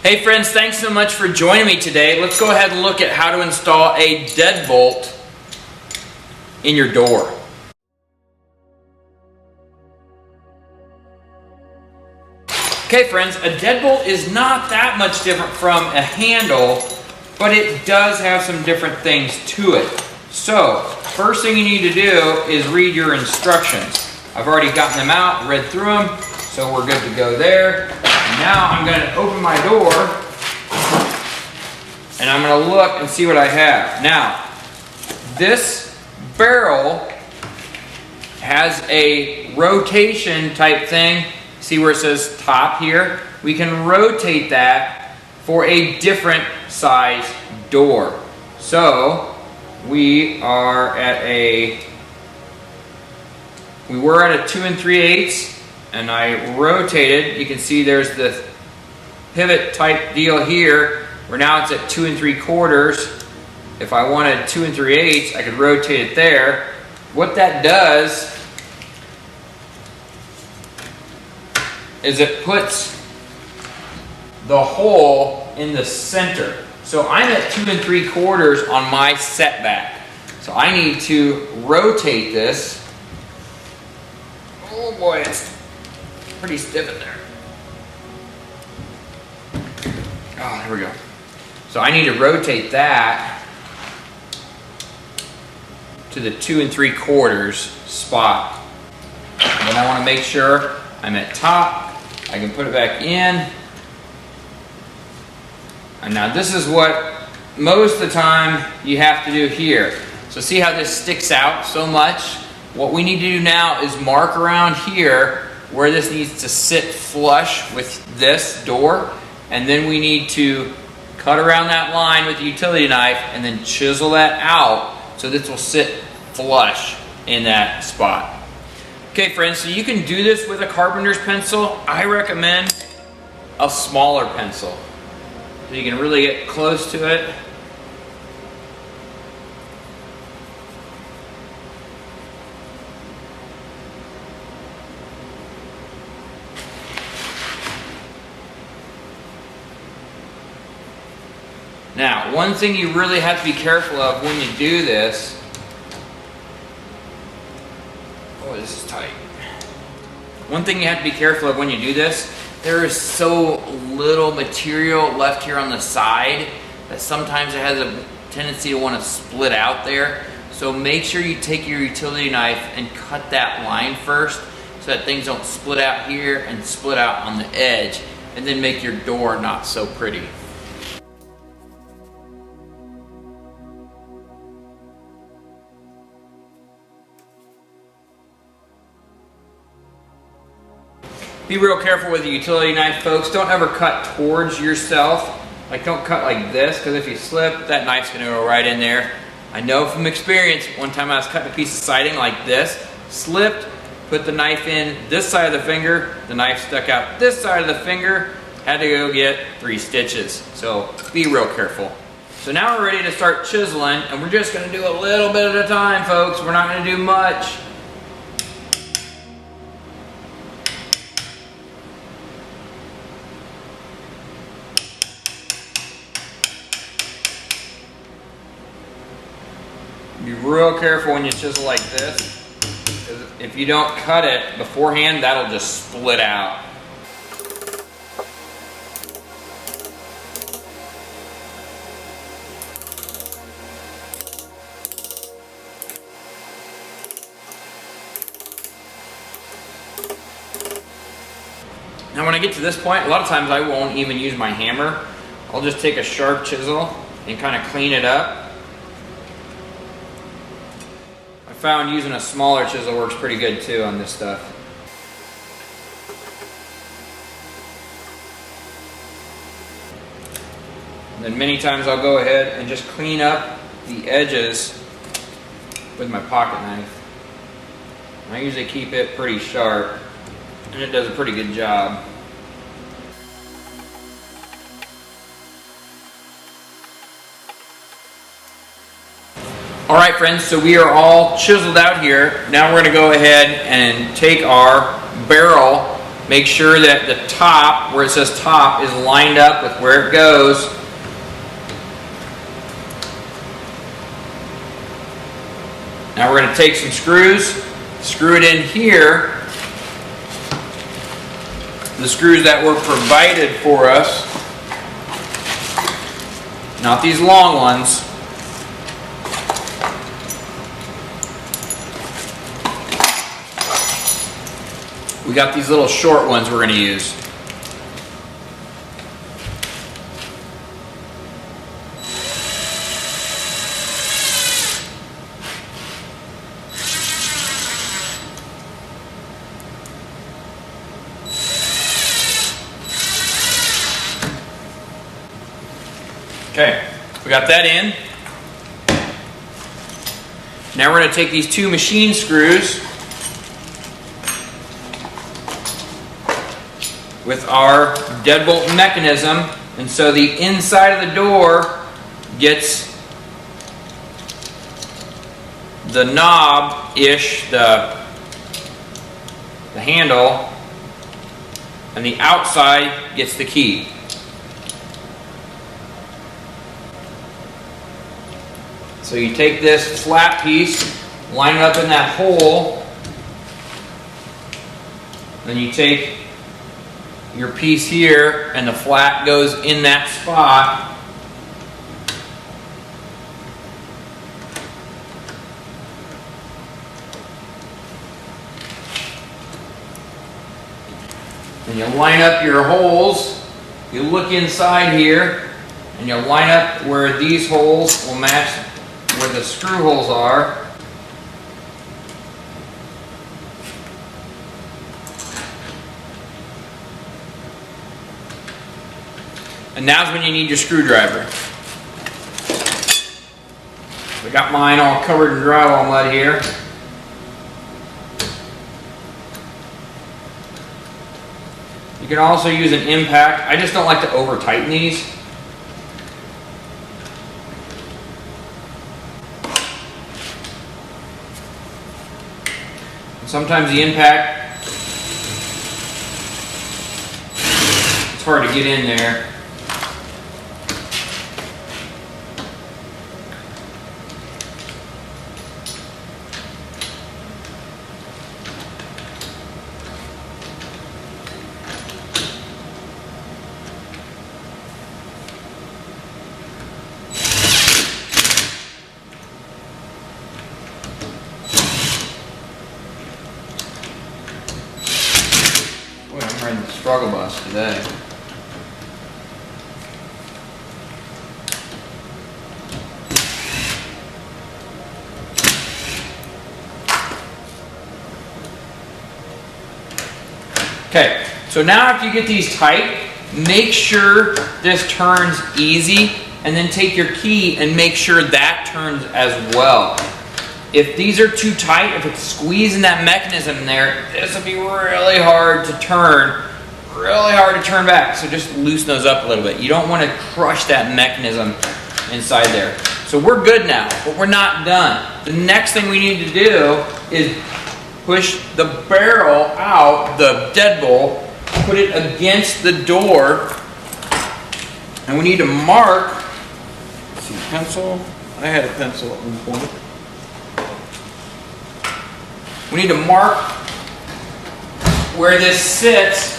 Hey friends, thanks so much for joining me today. Let's go ahead and look at how to install a deadbolt in your door. Okay friends, a deadbolt is not that much different from a handle, but it does have some different things to it. So, first thing you need to do is read your instructions. I've already gotten them out, read through them, so we're good to go there. And now I'm going to open my door and I'm going to look and see what I have. Now, this barrel has a rotation type thing. See where it says top here? We can rotate that for a different size door. So we were at a 2 3/8 and I rotated. You can see there's the pivot type deal here where now it's at 2 3/4. If I wanted 2 3/8, I could rotate it there. What that does is it puts the hole in the center. So I'm at 2 3/4 on my setback. So I need to rotate this. Oh boy, it's pretty stiff in there. Oh, there we go. So I need to rotate that to the 2 3/4 spot. And then I want to make sure I'm at top. I can put it back in. And now this is what most of the time you have to do here. So see how this sticks out so much? What we need to do now is mark around here where this needs to sit flush with this door. And then we need to cut around that line with the utility knife and then chisel that out so this will sit flush in that spot. Okay friends, so you can do this with a carpenter's pencil. I recommend a smaller pencil so you can really get close to it. Now, one thing you really have to be careful of when you do this. Oh, this is tight. One thing you have to be careful of when you do this, there is so little material left here on the side that sometimes it has a tendency to want to split out there. So make sure you take your utility knife and cut that line first so that things don't split out here and split out on the edge and then make your door not so pretty. Be real careful with the utility knife, folks. Don't ever cut towards yourself. Like, don't cut like this, because if you slip, that knife's gonna go right in there. I know from experience, one time I was cutting a piece of siding like this, slipped, put the knife in this side of the finger, the knife stuck out this side of the finger, had to go get 3 stitches. So be real careful. So now we're ready to start chiseling, and we're just gonna do a little bit at a time, folks. We're not gonna do much. Be real careful when you chisel like this. If you don't cut it beforehand, that'll just split out. Now when I get to this point, a lot of times I won't even use my hammer. I'll just take a sharp chisel and kind of clean it up. I found using a smaller chisel works pretty good too on this stuff. And then many times I'll go ahead and just clean up the edges with my pocket knife. I usually keep it pretty sharp and it does a pretty good job. Alright friends, so we are all chiseled out here. Now we're going to go ahead and take our barrel Make sure that the top, where it says top, is lined up with where it goes. Now we're going to take some screws, screw it in here. The screws that were provided for us, not these long ones. We got these little short ones we're going to use. Okay, we got that in. Now we're going to take these two machine screws with our deadbolt mechanism, and so the inside of the door gets the knob-ish, the handle, and the outside gets the key. So you take this flat piece, line it up in that hole, then you take your piece here and the flat goes in that spot. And you line up your holes, you look inside here, and you line up where these holes will match where the screw holes are. And now's when you need your screwdriver. I got mine all covered in drywall mud here. You can also use an impact. I just don't like to over tighten these. Sometimes the impact, it's hard to get in there. I'm the struggle bus today. Okay, so now after you get these tight, make sure this turns easy, and then take your key and make sure that turns as well. If these are too tight, if it's squeezing that mechanism in there, this will be really hard to turn back. So just loosen those up a little bit. You don't want to crush that mechanism inside there. So we're good now, but we're not done. The next thing we need to do is push the barrel out, the deadbolt, put it against the door, and we need to mark. Let's see, pencil. I had a pencil at one point. We need to mark where this sits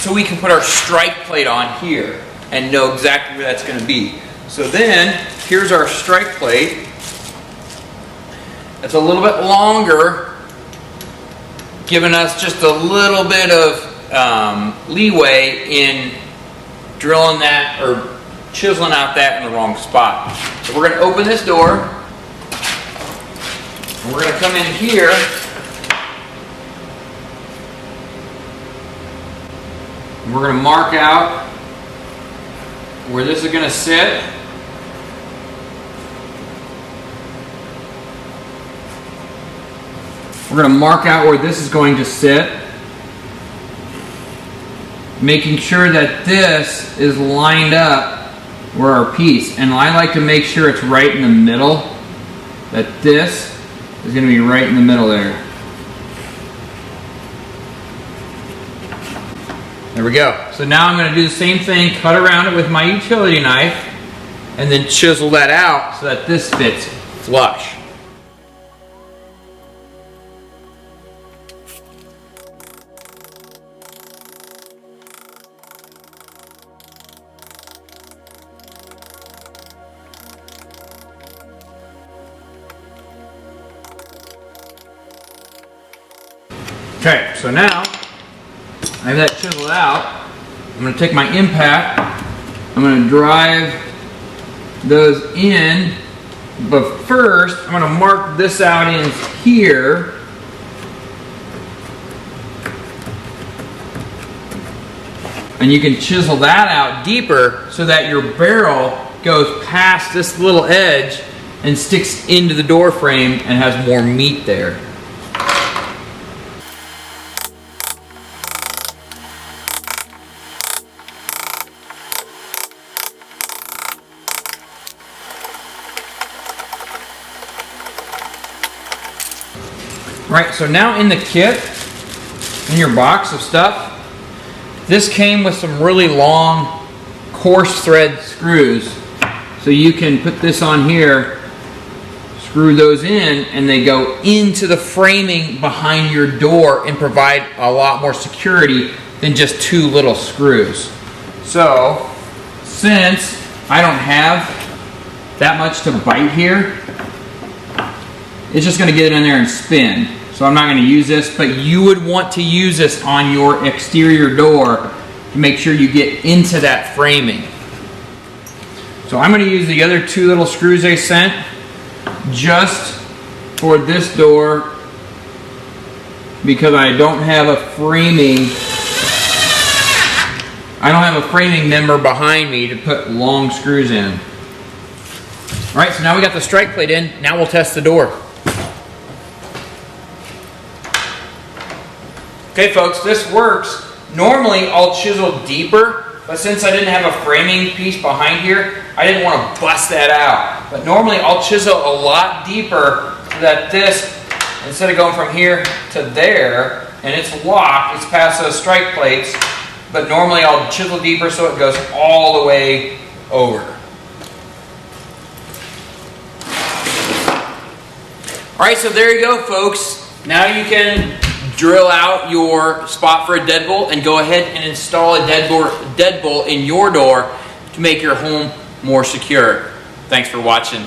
so we can put our strike plate on here and know exactly where that's going to be. So then, here's our strike plate. It's a little bit longer, giving us just a little bit of leeway in drilling that or chiseling out that in the wrong spot. So we're going to open this door. And we're going to come in here. And we're going to mark out where this is going to sit. We're going to mark out where this is going to sit, making sure that this is lined up where our piece, and I like to make sure it's right in the middle, that this is going to be right in the middle there. There we go. So now I'm going to do the same thing, cut around it with my utility knife, and then chisel that out so that this fits flush. Okay, so now I have that chiseled out. I'm going to take my impact, I'm going to drive those in, but first I'm going to mark this out in here. And you can chisel that out deeper so that your barrel goes past this little edge and sticks into the door frame and has more meat there. Right, so now in the kit, in your box of stuff, this came with some really long coarse thread screws. So you can put this on here, screw those in, and they go into the framing behind your door and provide a lot more security than just two little screws. So, since I don't have that much to bite here, it's just going to get in there and spin. So I'm not going to use this, but you would want to use this on your exterior door to make sure you get into that framing. So I'm going to use the other two little screws they sent just for this door because I don't have a framing. I don't have a framing member behind me to put long screws in. All right, so now we got the strike plate in. Now we'll test the door. Okay folks, this works. Normally I'll chisel deeper, but since I didn't have a framing piece behind here, I didn't want to bust that out. But normally I'll chisel a lot deeper so that this, instead of going from here to there, and it's locked, it's past those strike plates, but normally I'll chisel deeper so it goes all the way over. Alright, so there you go folks. Now you can drill out your spot for a deadbolt and go ahead and install a deadbolt in your door to make your home more secure. Thanks for watching.